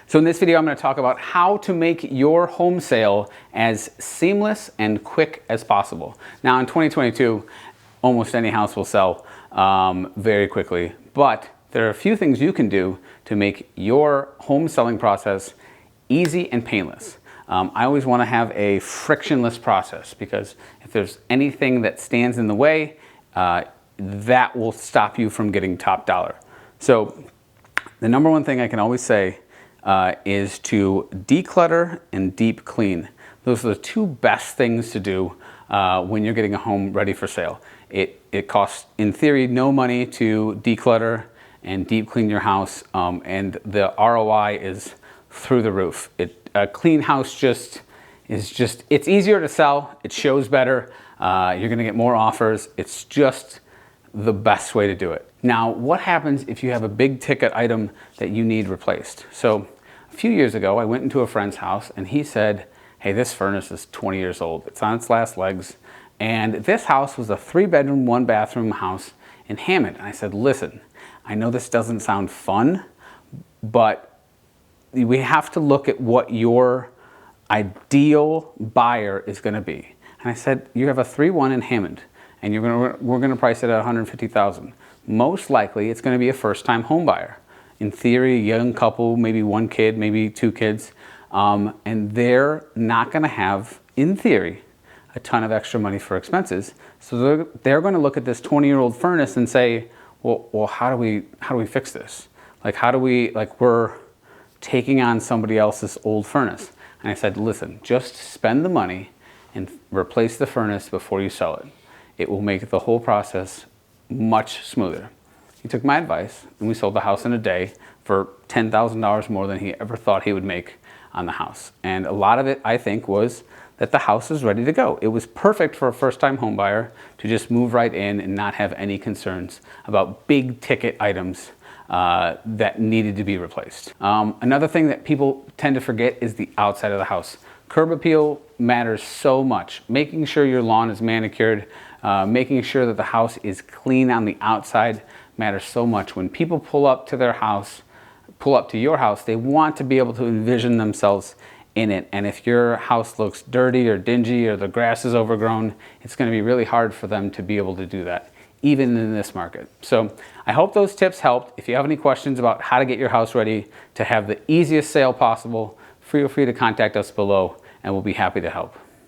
So in this video, I'm going to talk about how to make your home sale as seamless and quick as possible. Now in 2022, almost any house will sell very quickly, but there are a few things you can do to make your home selling process easy and painless. I always want to have a frictionless process because if there's anything that stands in the way, that will stop you from getting top dollar. So the number one thing I can always say is to declutter and deep clean. Those are the two best things to do when you're getting a home ready for sale. It costs, in theory, no money to declutter and deep clean your house, and the ROI is through the roof. A clean house it's easier to sell, it shows better, you're gonna get more offers, it's just the best way to do it. Now, what happens if you have a big ticket item that you need replaced? So a few years ago, I went into a friend's house and he said, hey, this furnace is 20 years old. It's on its last legs. And this house was a 3-bedroom, 1-bathroom house in Hammond. And I said, listen, I know this doesn't sound fun, but we have to look at what your ideal buyer is gonna be. And I said, you have a 3-1 in Hammond and we're gonna price it at $150,000. Most likely it's gonna be a first-time home buyer. In theory, a young couple, maybe 1 kid, maybe 2 kids, and they're not gonna have, in theory, a ton of extra money for expenses. So they're gonna look at this 20-year-old furnace and say, well, how do we fix this? We're taking on somebody else's old furnace. And I said, listen, just spend the money and replace the furnace before you sell it. It will make the whole process much smoother. He took my advice and we sold the house in a day for $10,000 more than he ever thought he would make on the house. And a lot of it, I think, was that the house is ready to go. It was perfect for a first-time home buyer to just move right in and not have any concerns about big ticket items that needed to be replaced. Another thing that people tend to forget is the outside of the house. Curb appeal matters so much. Making sure your lawn is manicured, making sure that the house is clean on the outside matters so much. When people pull up to your house, they want to be able to envision themselves in it. And if your house looks dirty or dingy or the grass is overgrown, it's going to be really hard for them to be able to do that, even in this market. So I hope those tips helped. If you have any questions about how to get your house ready to have the easiest sale possible, feel free to contact us below and we'll be happy to help.